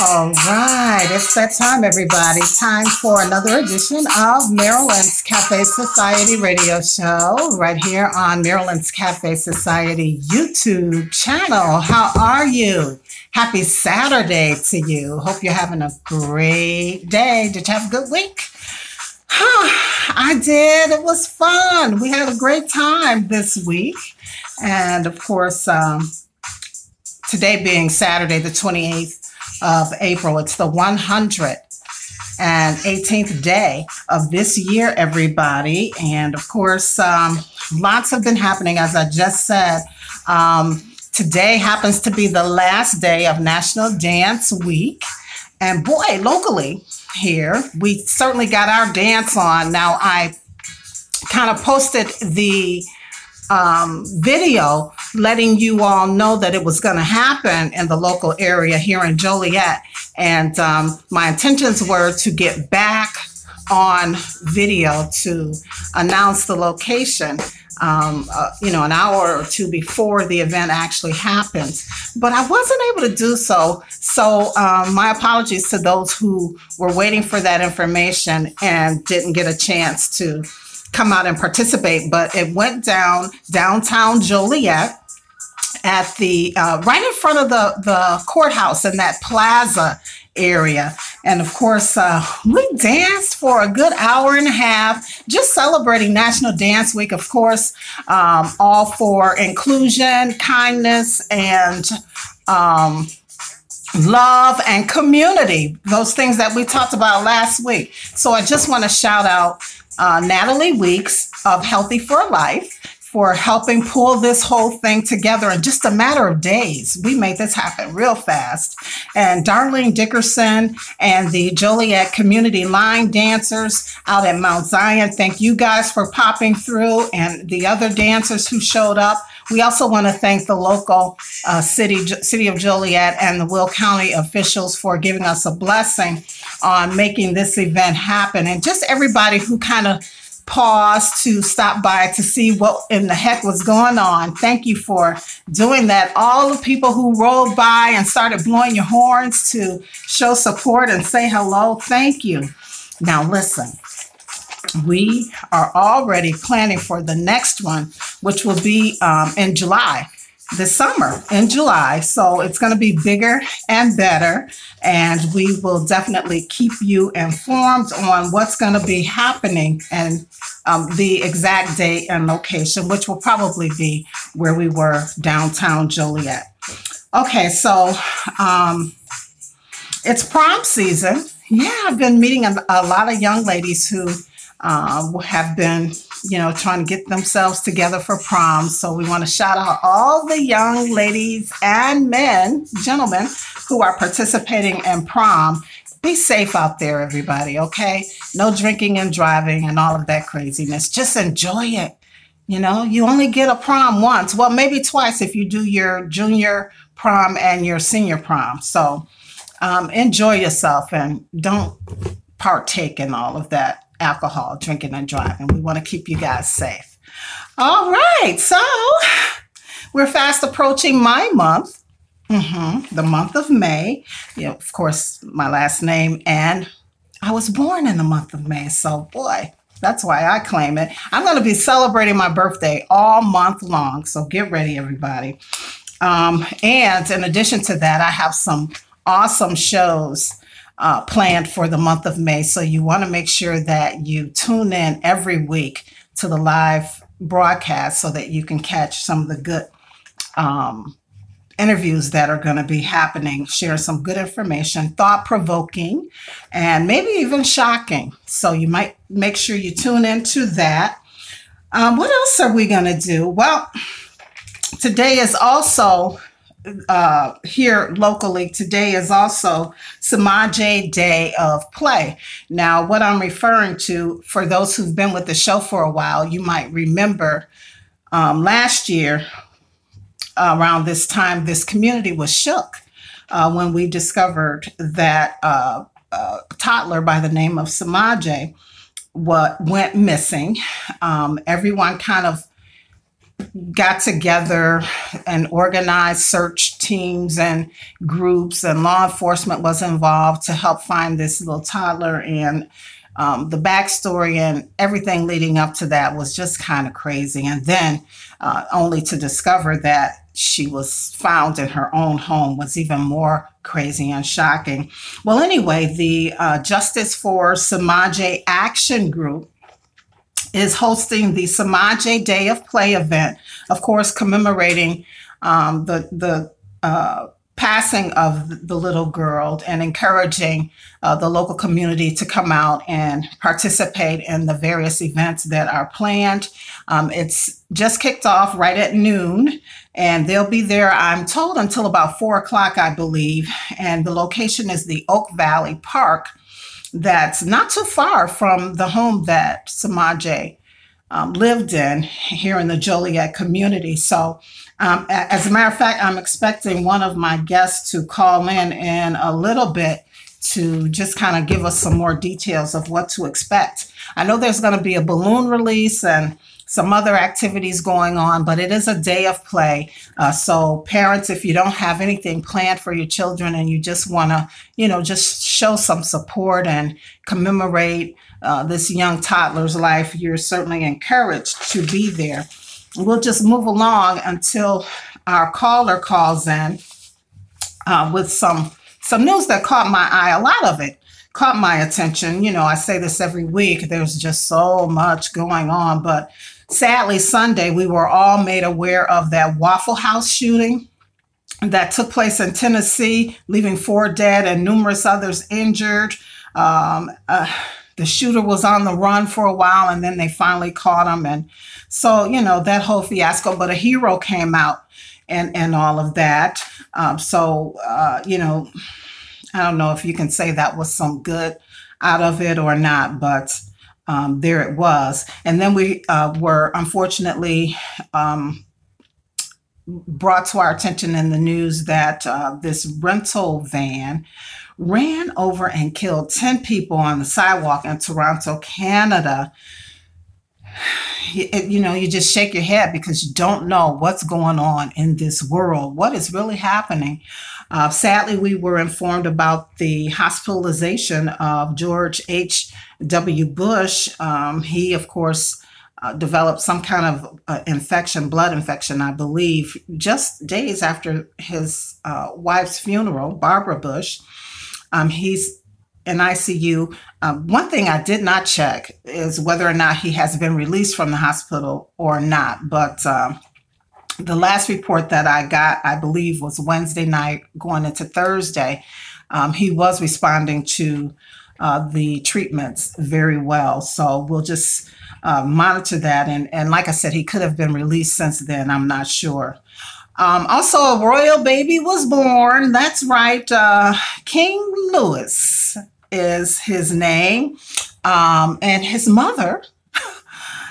All right, it's that time, everybody. Time for another edition of Marilyn's Cafe Society radio show right here on Marilyn's Cafe Society YouTube channel. How are you? Happy Saturday to you. Hope you're having a great day. Did you have a good week? I did. It was fun. We had a great time this week. And of course, today being Saturday, the 28th of April, it's the 118th day of this year, everybody. And of course, lots have been happening, as I just said. Today happens to be the last day of National Dance Week. And boy, locally here, we certainly got our dance on. Now, I kind of posted the video letting you all know that it was going to happen in the local area here in Joliet. And my intentions were to get back on video to announce the location, an hour or two before the event actually happens. But I wasn't able to do so. So my apologies to those who were waiting for that information and didn't get a chance to come out and participate. But it went down downtown Joliet at the right in front of the courthouse in that plaza area. And of course, we danced for a good hour and a half, just celebrating National Dance Week, of course, all for inclusion, kindness, and love and community, those things that we talked about last week. So I just want to shout out Natalie Weeks of Healthy for Life for helping pull this whole thing together in just a matter of days. We made this happen real fast. And Darlene Dickerson and the Joliet Community Line dancers out at Mount Zion, thank you guys for popping through, and the other dancers who showed up. We also want to thank the local city of Joliet and the Will County officials for giving us a blessing on making this event happen. And just everybody who kind of paused to stop by to see what in the heck was going on. Thank you for doing that. All the people who rolled by and started blowing your horns to show support and say hello, thank you. Now listen, we are already planning for the next one, which will be in July, this summer in July. So it's going to be bigger and better. And we will definitely keep you informed on what's going to be happening and the exact date and location, which will probably be where we were, downtown Joliet. Okay, so it's prom season. Yeah, I've been meeting a lot of young ladies who have been, trying to get themselves together for prom. So we want to shout out all the young ladies and gentlemen who are participating in prom. Be safe out there, everybody, okay? No drinking and driving and all of that craziness. Just enjoy it. You only get a prom once. Well, maybe twice if you do your junior prom and your senior prom. So enjoy yourself and don't partake in all of that alcohol, drinking and driving. We want to keep you guys safe. All right, so we're fast approaching my month, the month of May. Of course, my last name, and I was born in the month of May. So boy, that's why I claim it. I'm going to be celebrating my birthday all month long. So get ready, everybody. And in addition to that, I have some awesome shows planned for the month of May. So you want to make sure that you tune in every week to the live broadcast so that you can catch some of the good interviews that are going to be happening, share some good information, thought-provoking, and maybe even shocking. So you might make sure you tune into that. What else are we going to do? Well, today is also here locally, today is also Samaje Day of Play. Now, what I'm referring to, for those who've been with the show for a while, you might remember last year around this time, this community was shook when we discovered that a toddler by the name of Samaje went missing. Everyone kind of got together and organized search teams and groups, and law enforcement was involved to help find this little toddler. And the backstory and everything leading up to that was just kind of crazy. And then only to discover that she was found in her own home was even more crazy and shocking. Well, anyway, the Justice for Samaje Action Group is hosting the Samaje Day of Play event, of course, commemorating the passing of the little girl and encouraging the local community to come out and participate in the various events that are planned. It's just kicked off right at noon, and they'll be there, I'm told, until about 4 o'clock, I believe. And the location is the Oak Valley Park. That's not too far from the home that Samaje lived in here in the Joliet community. So as a matter of fact, I'm expecting one of my guests to call in a little bit to just kind of give us some more details of what to expect. I know there's going to be a balloon release and some other activities going on, but it is a day of play. So parents, if you don't have anything planned for your children and you just want to, just show some support and commemorate this young toddler's life, you're certainly encouraged to be there. We'll just move along until our caller calls in with some news that caught my eye. A lot of it caught my attention. I say this every week. There's just so much going on, but sadly, Sunday, we were all made aware of that Waffle House shooting that took place in Tennessee, leaving 4 dead and numerous others injured. The shooter was on the run for a while, and then they finally caught him. And so, that whole fiasco, but a hero came out and all of that. I don't know if you can say that was some good out of it or not, but there it was. And then we were unfortunately brought to our attention in the news that this rental van ran over and killed 10 people on the sidewalk in Toronto, Canada. You just shake your head because you don't know what's going on in this world, what is really happening. Sadly, we were informed about the hospitalization of George H.W. Bush. He, of course, developed some kind of infection, blood infection, I believe, just days after his wife's funeral, Barbara Bush. He's in ICU. One thing I did not check is whether or not he has been released from the hospital or not. But the last report that I got, I believe, was Wednesday night going into Thursday. He was responding to the treatments very well. So we'll just monitor that. And like I said, he could have been released since then. I'm not sure. Also, a royal baby was born. That's right. King Louis is his name. And his mother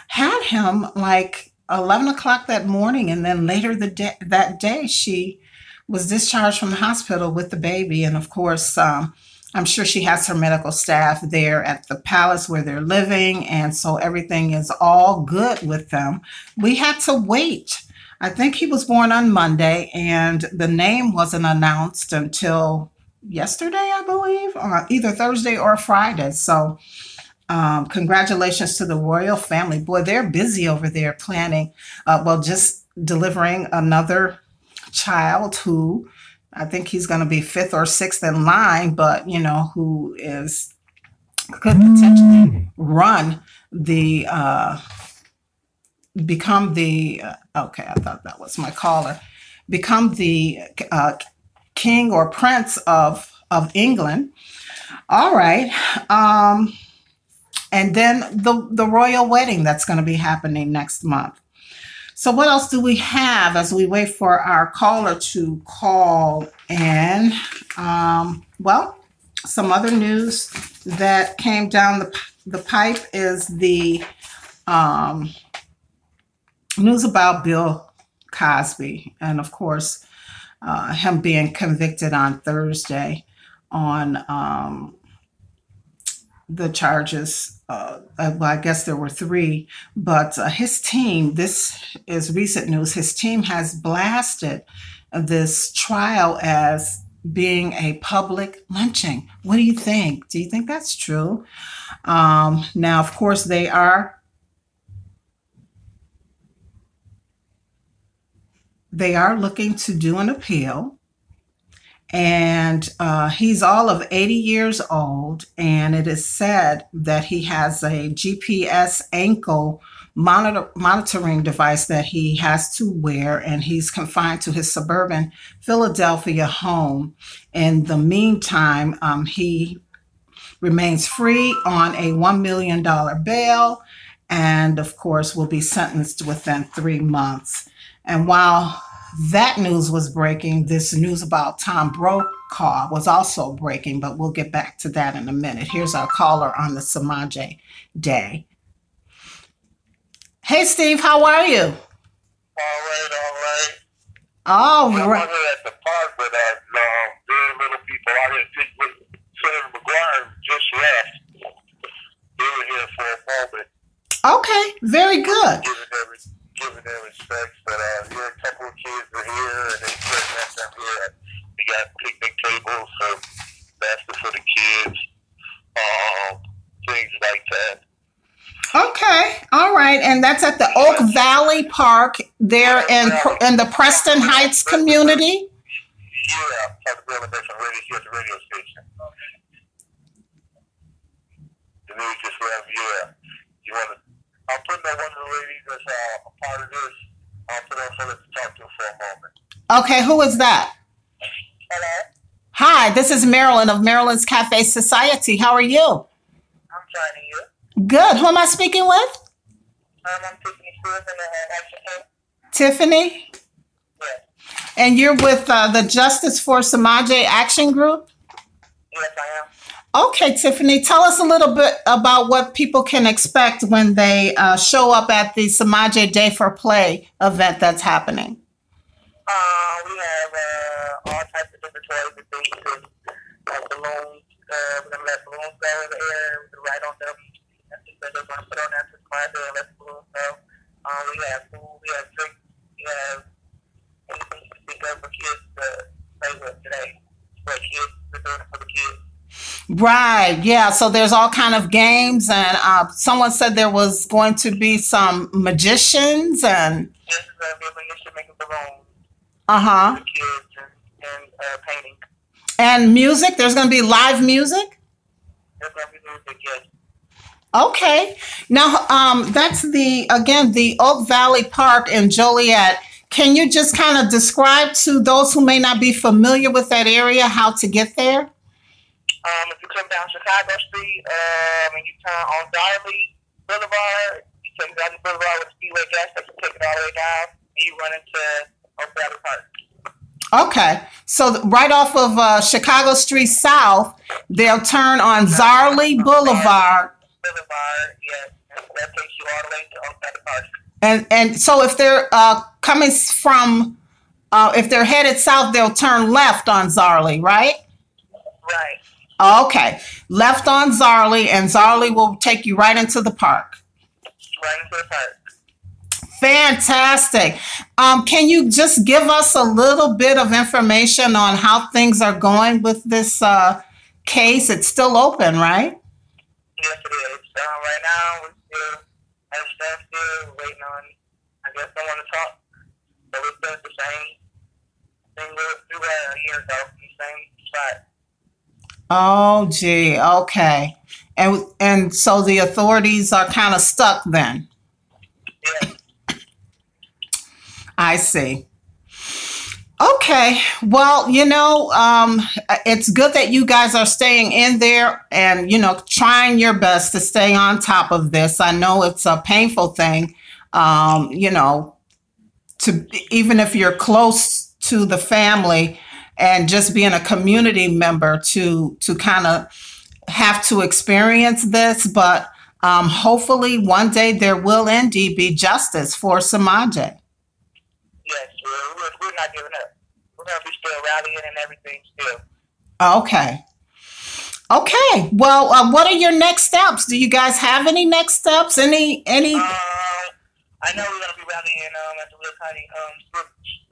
had him like 11 o'clock that morning. And then later that day, she was discharged from the hospital with the baby. And of course, I'm sure she has her medical staff there at the palace where they're living. And so everything is all good with them. We had to wait. I think he was born on Monday, and the name wasn't announced until yesterday, I believe, or either Thursday or Friday. So congratulations to the royal family. Boy, they're busy over there planning, just delivering another child who I think he's going to be 5th or 6th in line, but, who could potentially run the become the, okay, I thought that was my caller, become the king or prince of England. All right. And then the royal wedding that's going to be happening next month. So what else do we have as we wait for our caller to call in? Some other news that came down the pipe is the news about Bill Cosby, and of course, him being convicted on Thursday on the charges. Well, I guess there were three, but his team, this is recent news, his team has blasted this trial as being a public lynching. What do you think? Do you think that's true? Now, of course, they are looking to do an appeal, and he's all of 80 years old, and it is said that he has a GPS ankle monitoring device that he has to wear, and he's confined to his suburban Philadelphia home. In the meantime, he remains free on a $1 million bail, and of course will be sentenced within 3 months. And while that news was breaking, this news about Tom Brokaw was also breaking, but we'll get back to that in a minute. Here's our caller on the Samaje Day. Hey, Steve, how are you? All right, all right. All Well, I right. wasn't at the park, but very little people. I didn't think Senator McGuire just left. They were here for a moment, Okay, very good. giving their respects. But here, a couple of kids are here, and they said that them here. We got picnic tables, so baskets for the kids, things like that. Okay, all right, and that's at the Oak Valley Park there in the Preston Heights community. Yeah, talking about that radio here at the radio station. The news just left. Yeah, you want to? I'll put that one of the ladies that's a part of this. I'll put on so let's talk to her for a moment. Okay, who is that? Hello, Hi, this is Marilyn of Marilyn's Cafe Society. How are you? I'm joining you. Good. Who am I speaking with? I'm Tiffany Stewart in the action. Tiffany? Yes, And you're with the Justice for Samaje Action Group? yes, I am. Okay, Tiffany, tell us a little bit about what people can expect when they show up at the Samaje Day for Play event that's happening. We have all types of different toys and things, balloons. We're gonna let balloons go in the air. We can write on them. That's just what they want to put on there to smile and let the balloons go. We have food. We have drinks. We have anything you can think of for kids to play with today. For kids, we're doing it for the kids. Right, yeah. So there's all kind of games, and someone said there was going to be some magicians and This is a revolution making balloons uh-huh. for kids and painting. And music. There's going to be live music. There's gonna be music, yes. Okay. Now, that's the Oak Valley Park in Joliet. Can you just kind of describe to those who may not be familiar with that area how to get there? If you come down Chicago Street, and you turn on Darley Boulevard, you take Darley Boulevard with the Speedway gas station, take it all the way down, and you run into Oak Valley Park. Okay. So right off of Chicago Street South, they'll turn on Zarley Boulevard. Boulevard, yes. And that takes you all the way to Oak Valley Park. And so if they're coming from, if they're headed south, they'll turn left on Zarley, right? Right. Okay. Left on Zarley, and Zarley will take you right into the park. Right into the park. Fantastic. Can you just give us a little bit of information on how things are going with this case? It's still open, right? Yes, it is. Right now, we're still at a standstill, waiting on, I guess, someone to talk. So we're still at the same thing we were a year ago, in the same spot. Oh, gee. Okay. And so the authorities are kind of stuck then. Yeah. I see. Okay. Well, it's good that you guys are staying in there and, trying your best to stay on top of this. I know it's a painful thing, to even if you're close to the family and just being a community member to kind of have to experience this. But hopefully one day there will indeed be justice for Samaje. Yes, we're not giving up. We're going to be still rallying and everything still. Okay. Okay. Well, what are your next steps? Do you guys have any next steps? Any? I know we're gonna be rallying at the Real Tiny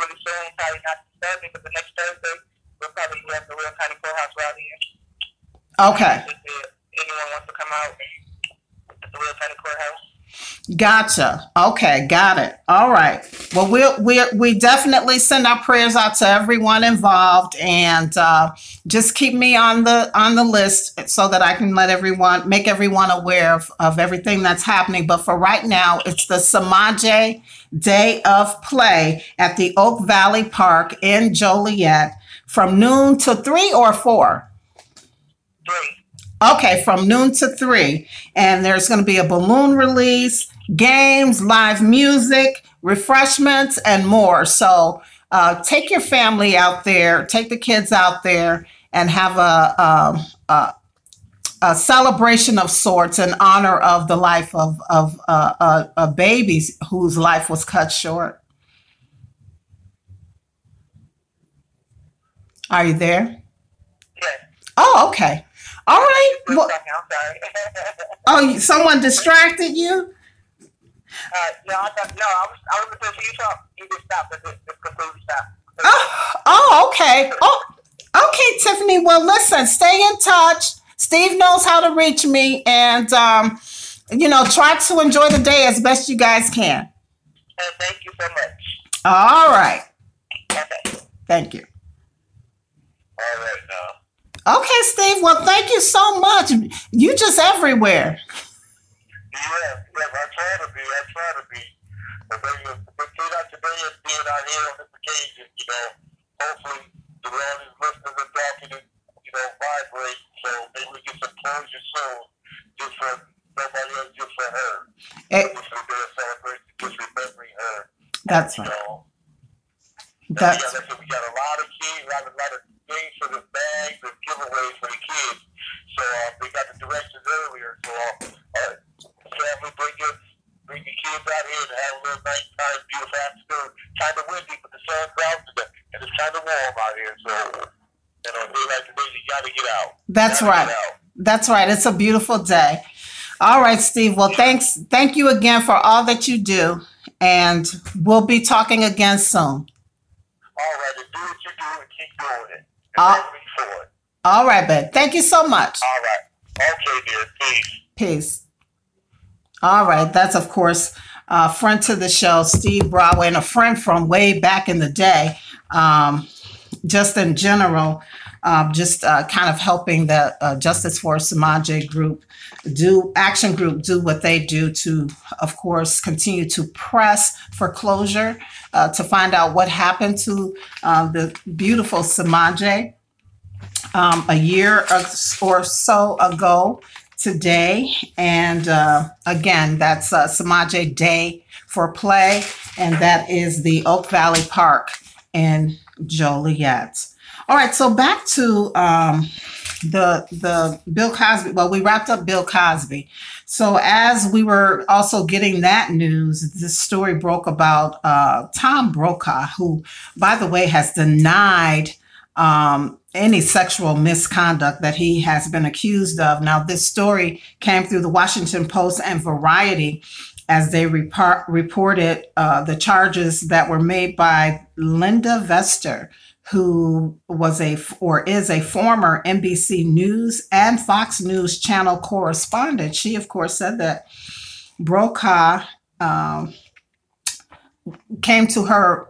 really soon. Probably not Thursday, but the next Thursday we'll probably have the Real Tiny Courthouse rallying. Okay. If anyone wants to come out at the Real Tiny Courthouse. Gotcha. Okay, got it. All right. Well, we definitely send our prayers out to everyone involved, and just keep me on the list so that I can make everyone aware of everything that's happening. But for right now, it's the Samaje Day of Play at the Oak Valley Park in Joliet from noon to 3 or 4. 3. Okay, from noon to 3. And there's going to be a balloon release, games, live music, refreshments, and more. So take your family out there, take the kids out there, and have a celebration of sorts in honor of the life of a baby whose life was cut short. Are you there? Yes. Oh, okay. All right. Well, I'm sorry. Someone distracted you? No, I was listening to you talk. You just stopped. Just completely stopped. Okay. Oh, okay, Tiffany. Well, listen, stay in touch. Steve knows how to reach me, and try to enjoy the day as best you guys can. Thank you so much. All right. Okay. Thank you. All right, now. Okay, Steve. Well, thank you so much. You just everywhere. Yeah, I try to be. But today is being out here on this occasion, hopefully the world is listening and talking and, vibrate. So maybe we get some closure soon, just for nobody else, just for her. Just for their celebration, just remembering her. That's right. We got a lot of kids, a lot of things for the bags and giveaways for the kids. So they got the directions earlier. So family, bring your kids out here and have a little nighttime, beautiful afternoon. Kind of windy, but the sun's out today, and it's kind of warm out here. So, a day like today, you got to get out. That's right. That's right. It's a beautiful day. All right, Steve. Well, thank you again for all that you do, and we'll be talking again soon. All right, and do what you do and keep doing it. And all right, Ben. Thank you so much. All right. Okay, dear. Peace. Peace. All right. That's, of course, a friend to the show, Steve Broadway, and a friend from way back in the day. Just in general, kind of helping the Justice for Samaje group do what they do to, of course, continue to press for closure, to find out what happened to the beautiful Samaje a year or so ago today. And again, that's Samaje Day for Play, and that is the Oak Valley Park in Joliet. All right, so back to the Bill Cosby. Well, we wrapped up Bill Cosby. So as we were also getting that news, this story broke about Tom Brokaw, who, by the way, has denied any sexual misconduct that he has been accused of. Now, this story came through the Washington Post and Variety as they reported the charges that were made by Linda Vester, who was is a former NBC News and Fox News Channel correspondent. She, of course, said that Brokaw came to her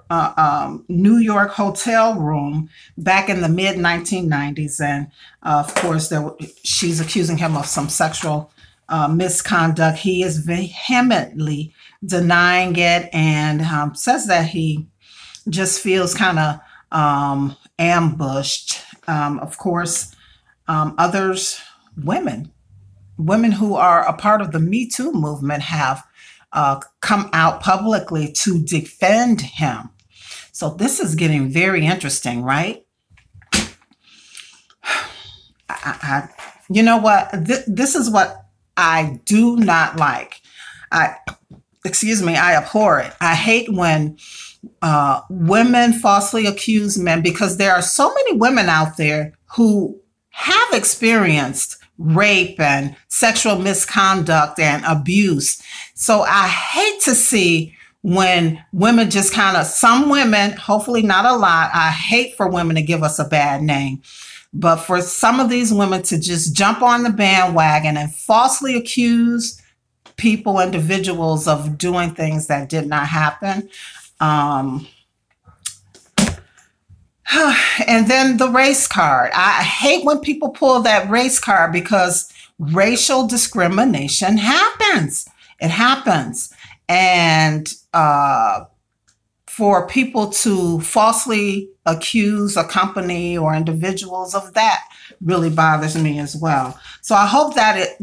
New York hotel room back in the mid-1990s. And of course, she's accusing him of some sexual misconduct. He is vehemently denying it and says that he just feels kind of ambushed. Of course, others, women who are a part of the Me Too movement have come out publicly to defend him. So this is getting very interesting, right? You know what? This is what I do not like. I abhor it. I hate when women falsely accuse men, because there are so many women out there who have experienced rape and sexual misconduct and abuse. So I hate to see when women just kind of, some women, hopefully not a lot, I hate for women to give us a bad name. But for some of these women to just jump on the bandwagon and falsely accuse people, individuals of doing things that did not happen. And then the race card. I hate when people pull that race card because racial discrimination happens. It happens. And for people to falsely accuse a company or individuals of that really bothers me as well. So I hope that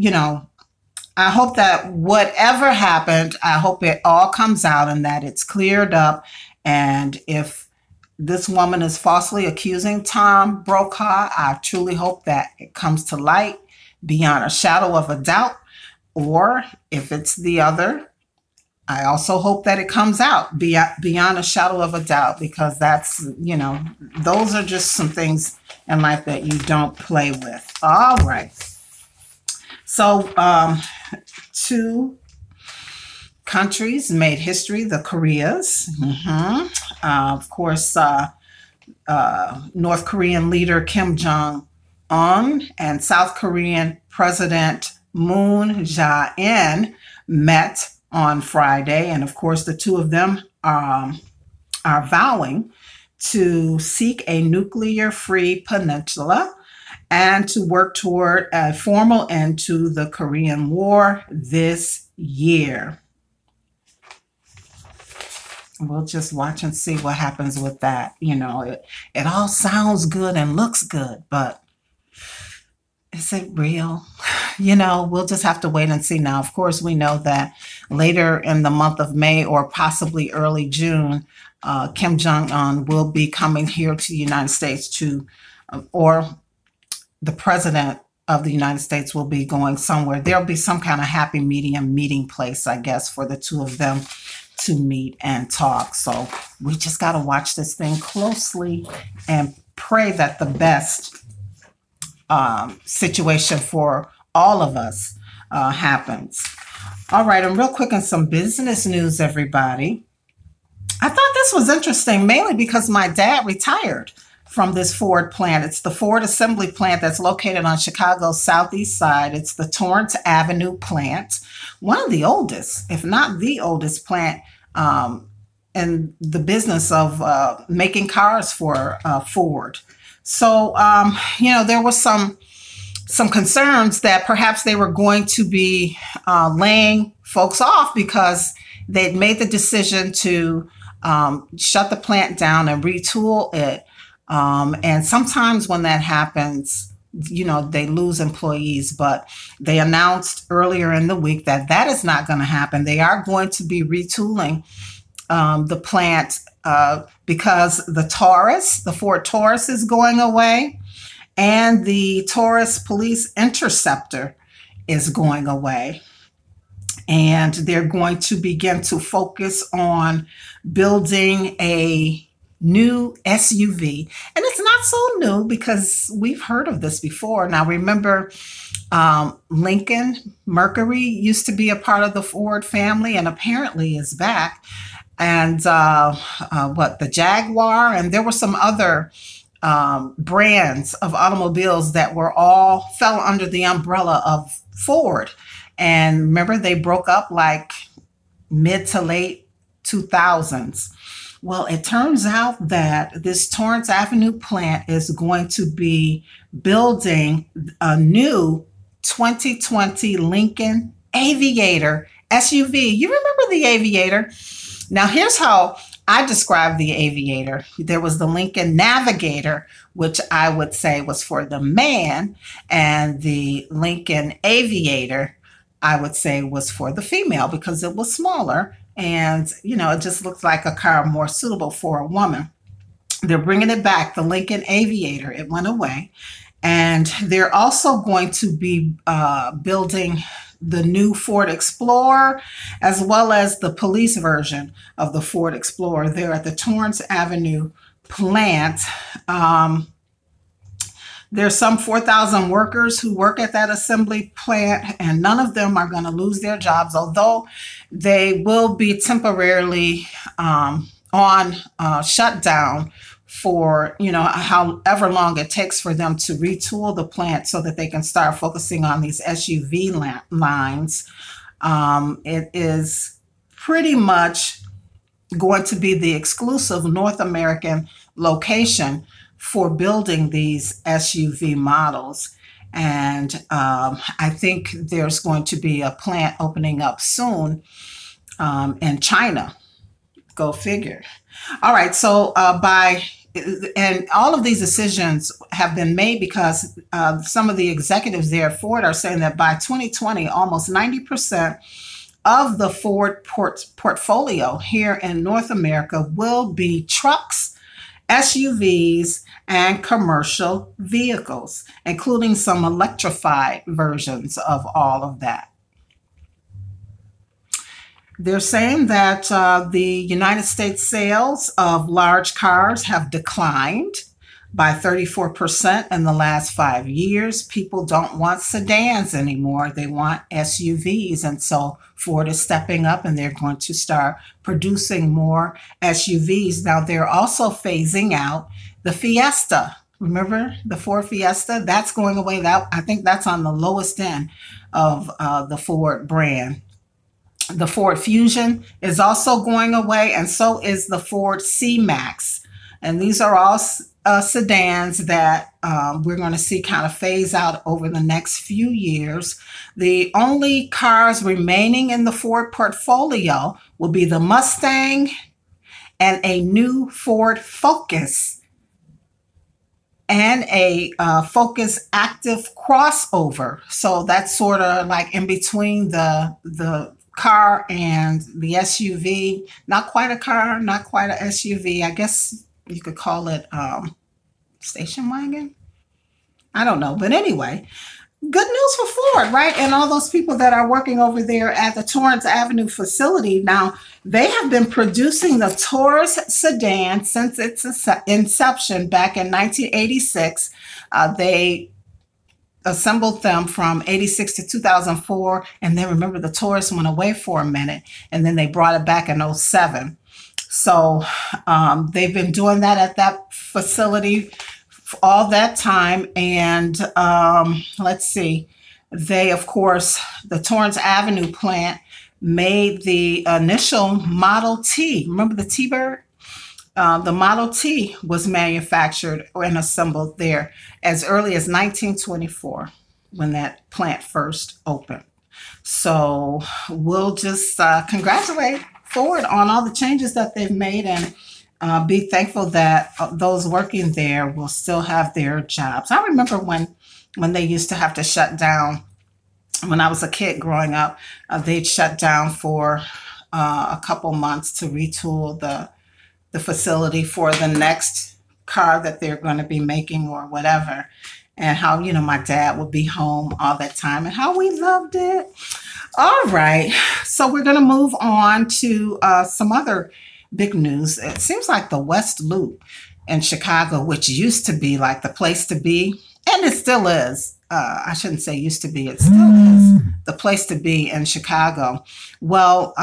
I hope that whatever happened, I hope it all comes out and that it's cleared up. And if this woman is falsely accusing Tom Brokaw, I truly hope that it comes to light beyond a shadow of a doubt. Or if it's the other, I also hope that it comes out beyond a shadow of a doubt, because that's, those are just some things in life that you don't play with. All right. So, two countries made history, the Koreas. Of course, North Korean leader Kim Jong-un and South Korean President Moon Jae-in met on Friday. And of course, the two of them are vowing to seek a nuclear-free peninsula and to work toward a formal end to the Korean War this year. We'll just watch and see what happens with that. It all sounds good and looks good, but is it real? We'll just have to wait and see. Now, of course, we know that later in the month of May or possibly early June, Kim Jong-un will be coming here to the United States or the president of the United States will be going somewhere. There'll be some kind of happy medium meeting place, I guess, for the two of them to meet and talk. So we just got to watch this thing closely and pray that the best situation for all of us happens. All right, and real quick on some business news, everybody. I thought this was interesting, mainly because my dad retired from this Ford plant. It's the Ford assembly plant that's located on Chicago's southeast side. It's the Torrance Avenue plant, one of the oldest, if not the oldest plant in the business of making cars for Ford. So, there was some concerns that perhaps they were going to be laying folks off because they'd made the decision to shut the plant down and retool it. And sometimes when that happens, they lose employees, but they announced earlier in the week that that is not going to happen. They are going to be retooling the plant because the Ford Taurus is going away and the Taurus Police Interceptor is going away. And they're going to begin to focus on building a new SUV. And it's not so new because we've heard of this before. Now, remember, Lincoln Mercury used to be a part of the Ford family and apparently is back. And the Jaguar, and there were some other brands of automobiles that fell under the umbrella of Ford. And remember, they broke up like mid to late 2000s. Well, it turns out that this Torrance Avenue plant is going to be building a new 2020 Lincoln Aviator SUV. You remember the Aviator? Now, here's how I describe the Aviator. There was the Lincoln Navigator, which I would say was for the man, and the Lincoln Aviator, I would say, was for the female because it was smaller. And, it just looked like a car more suitable for a woman. They're bringing it back, the Lincoln Aviator. It went away. And they're also going to be building the new Ford Explorer, as well as the police version of the Ford Explorer there at the Torrance Avenue plant. There's some 4,000 workers who work at that assembly plant, and none of them are going to lose their jobs, although they will be temporarily on shutdown for, however long it takes for them to retool the plant so that they can start focusing on these SUV lines. It is pretty much going to be the exclusive North American location for building these SUV models. And I think there's going to be a plant opening up soon in China. Go figure. All right. So and all of these decisions have been made because some of the executives there at Ford are saying that by 2020, almost 90% of the Ford portfolio here in North America will be trucks, SUVs, and commercial vehicles, including some electrified versions of all of that. They're saying that the United States sales of large cars have declined by 34% in the last 5 years. People don't want sedans anymore. They want SUVs. And so Ford is stepping up and they're going to start producing more SUVs. Now, they're also phasing out the Fiesta. Remember the Ford Fiesta? That's going away. I think that's on the lowest end of the Ford brand. The Ford Fusion is also going away, and so is the Ford C-Max. And these are all sedans that we're going to see kind of phase out over the next few years. The only cars remaining in the Ford portfolio will be the Mustang and a new Ford Focus and a Focus Active crossover. So that's sort of like in between the car and the SUV. Not quite a car, not quite an SUV. I guess you could call it station wagon. I don't know. But anyway, good news for Ford, right? And all those people that are working over there at the Torrance Avenue facility. Now, they have been producing the Taurus sedan since its inception back in 1986. They assembled them from 86 to 2004. And then remember, the Taurus went away for a minute, and then they brought it back in 07. So they've been doing that at that facility for all that time. And let's see, they, of course, the Torrance Avenue plant made the initial Model T. Remember the T-Bird? The Model T was manufactured and assembled there as early as 1924 when that plant first opened. So we'll just congratulate Ford on all the changes that they've made and be thankful that those working there will still have their jobs. I remember when they used to have to shut down. When I was a kid growing up, they'd shut down for a couple months to retool the facility for the next car that they're going to be making or whatever. And how, my dad would be home all that time and how we loved it. All right. So we're going to move on to some other big news. It seems like the West Loop in Chicago, which used to be like the place to be, and it still is. I shouldn't say used to be. It still is the place to be in Chicago. Well,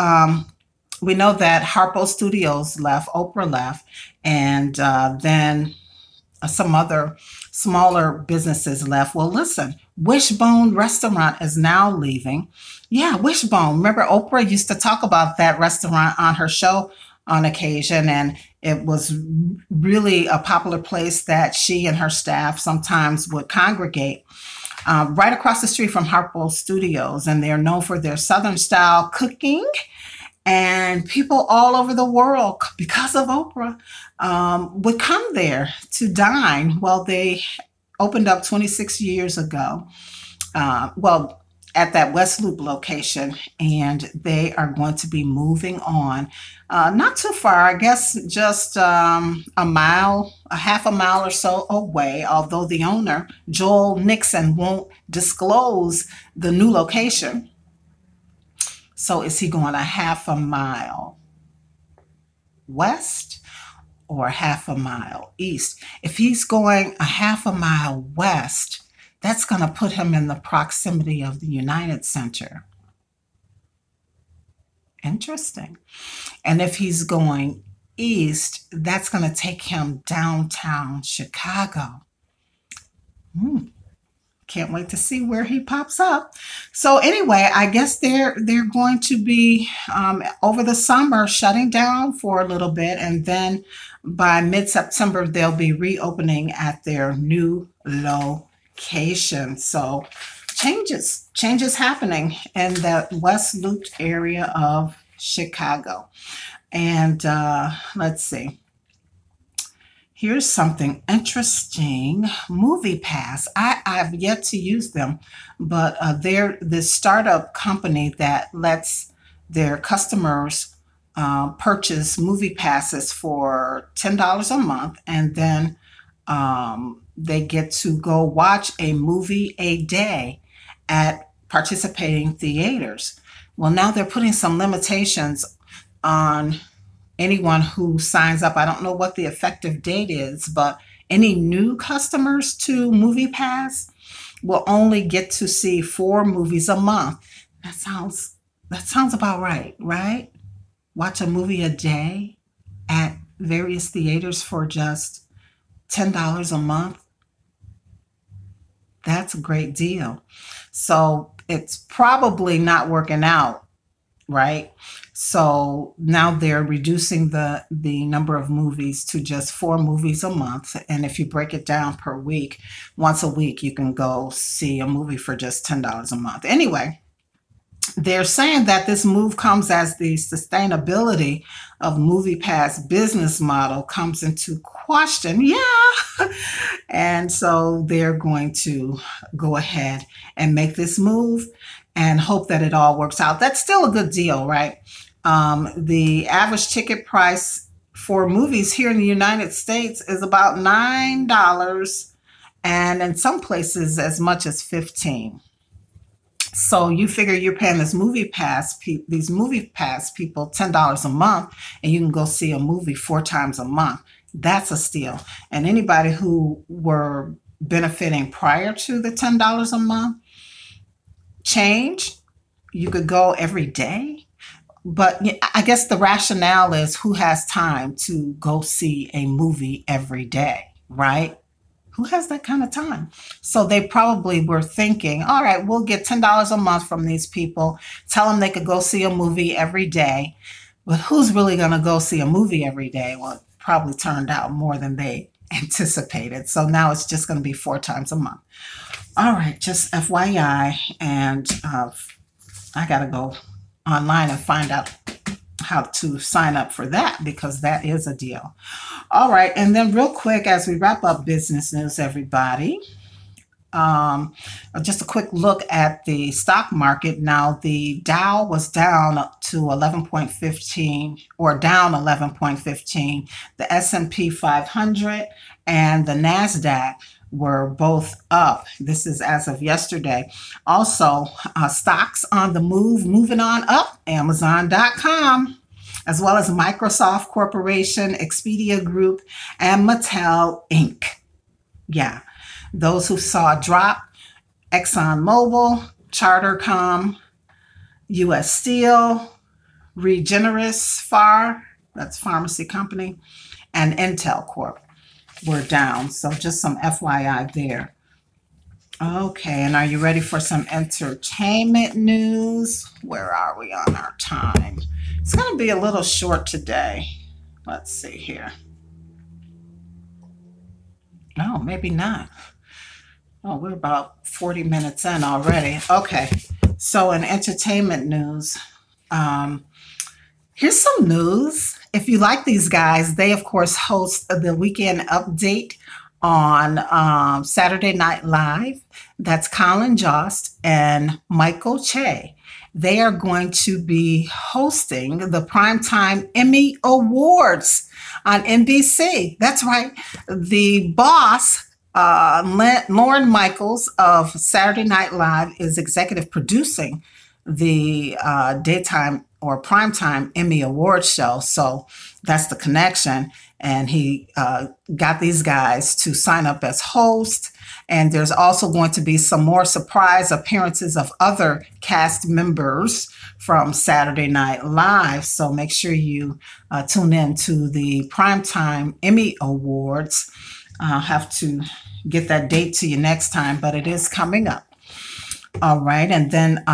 we know that Harpo Studios left, Oprah left, and then some other smaller businesses left. Well, listen, Wishbone Restaurant is now leaving. Yeah, Wishbone. Remember, Oprah used to talk about that restaurant on her show on occasion, and it was really a popular place that she and her staff sometimes would congregate. Right across the street from Harpo Studios, and they're known for their Southern style cooking. And people all over the world, because of Oprah, would come there to dine. Well, they opened up 26 years ago, at that West Loop location, and they are going to be moving on. Not too far, I guess just a half a mile or so away, although the owner, Joel Nixon, won't disclose the new location. So is he going a half a mile west or half a mile east. If he's going a half a mile west, that's going to put him in the proximity of the United Center. Interesting. And if he's going east, that's going to take him downtown Chicago. Can't wait to see where he pops up. So anyway, I guess they're going to be over the summer shutting down for a little bit, and then by mid-September they'll be reopening at their new location. So changes happening in the West Loop area of Chicago. And let's see. Here's something interesting. Movie Pass. I've yet to use them, but they're this startup company that lets their customers purchase movie passes for $10 a month, and then they get to go watch a movie a day at participating theaters. Well, now they're putting some limitations on anyone who signs up. I don't know what the effective date is, but any new customers to Movie Pass will only get to see 4 movies a month. That sounds about right, right? Watch a movie a day at various theaters for just $10 a month. That's a great deal. So it's probably not working out, right? So now they're reducing the number of movies to just 4 movies a month. And if you break it down per week, once a week, you can go see a movie for just $10 a month. Anyway, they're saying that this move comes as the sustainability of Movie Pass business model comes into question. Yeah. And so they're going to go ahead and make this move and hope that it all works out. That's still a good deal, right? The average ticket price for movies here in the United States is about $9, and in some places as much as $15. So you figure you're paying these movie pass people $10 a month, and you can go see a movie 4 times a month. That's a steal. And anybody who were benefiting prior to the $10 a month change, you could go every day. But I guess the rationale is, who has time to go see a movie every day, right? Who has that kind of time? So they probably were thinking, all right, we'll get $10 a month from these people, tell them they could go see a movie every day. But who's really going to go see a movie every day? Well, it probably turned out more than they anticipated. So now it's just going to be 4 times a month. All right, just FYI. And I got to go online and find out how to sign up for that, because that is a deal. All right, and then real quick, as we wrap up business news, everybody, just a quick look at the stock market. Now, the Dow was down up to 11.15, or down 11.15. The S&P 500 and the NASDAQ were both up. This is as of yesterday. Also, stocks on the move, moving on up, Amazon.com, as well as Microsoft Corporation, Expedia Group, and Mattel Inc. Yeah, those who saw a drop: ExxonMobil, Chartercom, U.S. Steel, Regenesis Pharma, that's pharmacy company, and Intel Corp were down. So just some FYI there. Okay, and are you ready for some entertainment news? Where are we on our time? It's going to be a little short today. Let's see here. Oh, maybe not. Oh, we're about 40 minutes in already. Okay, so in entertainment news, here's some news. If you like these guys, they, of course, host the Weekend Update on Saturday Night Live. That's Colin Jost and Michael Che. They are going to be hosting the Primetime Emmy Awards on NBC. That's right. The boss, Lorne Michaels of Saturday Night Live, is executive producing the daytime or primetime Emmy Award show. So that's the connection. And he got these guys to sign up as hosts. And there's also going to be some more surprise appearances of other cast members from Saturday Night Live. So make sure you tune in to the Primetime Emmy Awards. I'll have to get that date to you next time, but it is coming up. All right. And then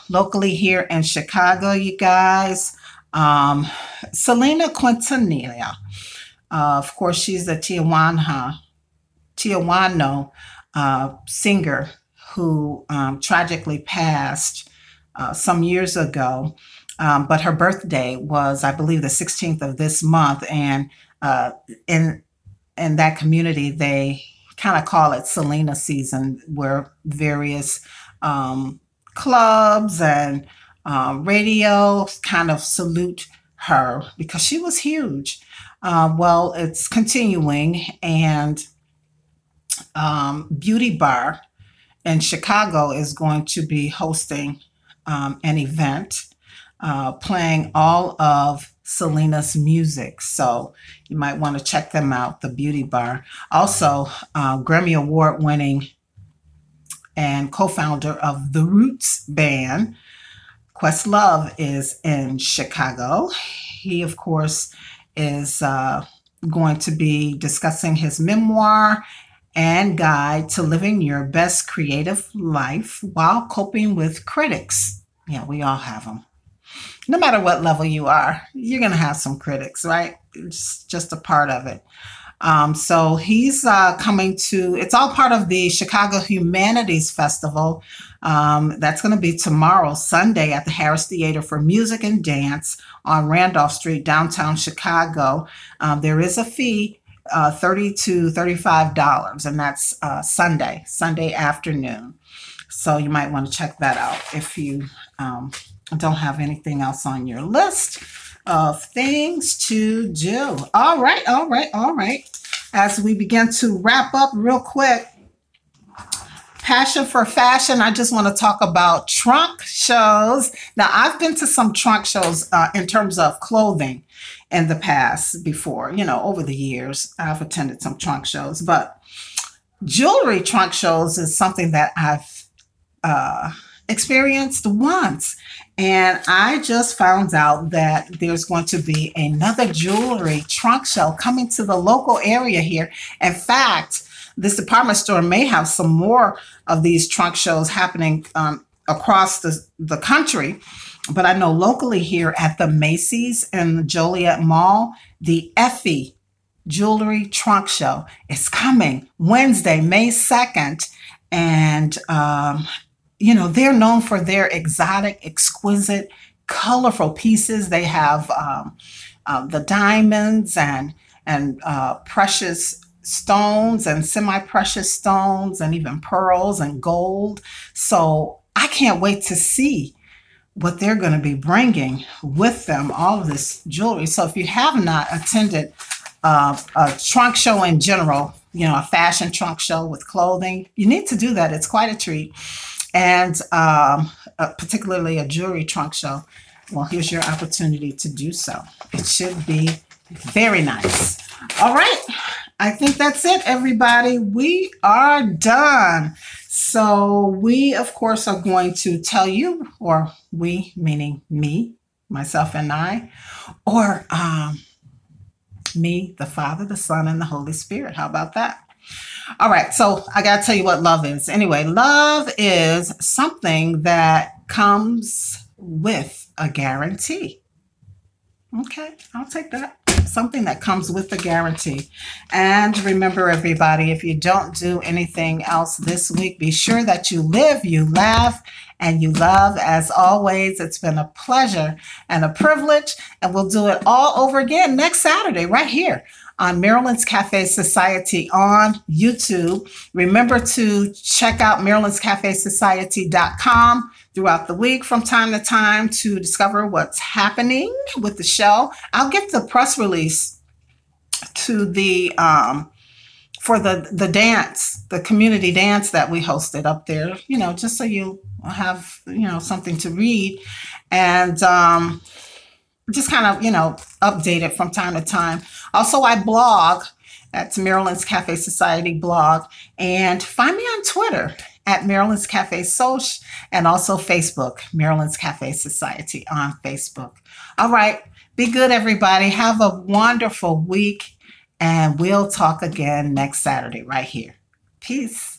locally here in Chicago, you guys, Selena Quintanilla. Of course, she's the Tijuano singer who tragically passed some years ago. But her birthday was, I believe, the 16th of this month. And in that community, they kind of call it Selena season, where various clubs and radio kind of salute her because she was huge. Well, it's continuing, and Beauty Bar in Chicago is going to be hosting an event playing all of Selena's music. So you might want to check them out, the Beauty Bar. Also, Grammy Award winning and co-founder of The Roots band, Questlove, is in Chicago. He, of course, is going to be discussing his memoir and guide to living your best creative life while coping with critics. Yeah, we all have them. No matter what level you are, you're going to have some critics, right? It's just a part of it. So he's coming to, it's all part of the Chicago Humanities Festival. That's going to be tomorrow, Sunday, at the Harris Theater for Music and Dance on Randolph Street, downtown Chicago. There is a fee, $30 to $35, and that's Sunday afternoon. So you might want to check that out if you don't have anything else on your list of things to do. All right. As we begin to wrap up real quick, passion for fashion, I just want to talk about trunk shows. Now, I've been to some trunk shows in terms of clothing in the past before, over the years. I've attended some trunk shows, but jewelry trunk shows is something that I've experienced once. And I just found out that there's going to be another jewelry trunk show coming to the local area here. In fact, this department store may have some more of these trunk shows happening across the country. But I know locally here at the Macy's in the Joliet Mall, the Effie Jewelry Trunk Show is coming Wednesday, May 2nd. And they're known for their exotic, exquisite, colorful pieces. They have the diamonds and precious stones and semi-precious stones and even pearls and gold. So I can't wait to see what they're going to be bringing with them, all of this jewelry. So if you have not attended a trunk show in general, a fashion trunk show with clothing, you need to do that. It's quite a treat. And particularly a jewelry trunk show. Well, here's your opportunity to do so. It should be very nice. All right. I think that's it, everybody. We are done. So we, of course, are going to tell you, or we, meaning me, myself and I, or me, the Father, the Son, and the Holy Spirit. How about that? All right, so I got to tell you what love is. Anyway, love is something that comes with a guarantee. Okay, I'll take that. Something that comes with a guarantee. And remember, everybody, if you don't do anything else this week, be sure that you live, you laugh, and you love. As always, it's been a pleasure and a privilege, and we'll do it all over again next Saturday right here on Marilyn's Cafe Society on YouTube. Remember to check out Maryland'sCafeSociety.com throughout the week from time to time to discover what's happening with the show. I'll get the press release to the for the dance, the community dance that we hosted up there, just so you have, something to read, and just kind of, update it from time to time. Also, I blog at Marilyn's Cafe Society blog, and find me on Twitter at Marilyn's Cafe Soch, and also Facebook, Marilyn's Cafe Society on Facebook. All right. Be good, everybody. Have a wonderful week, and we'll talk again next Saturday right here. Peace.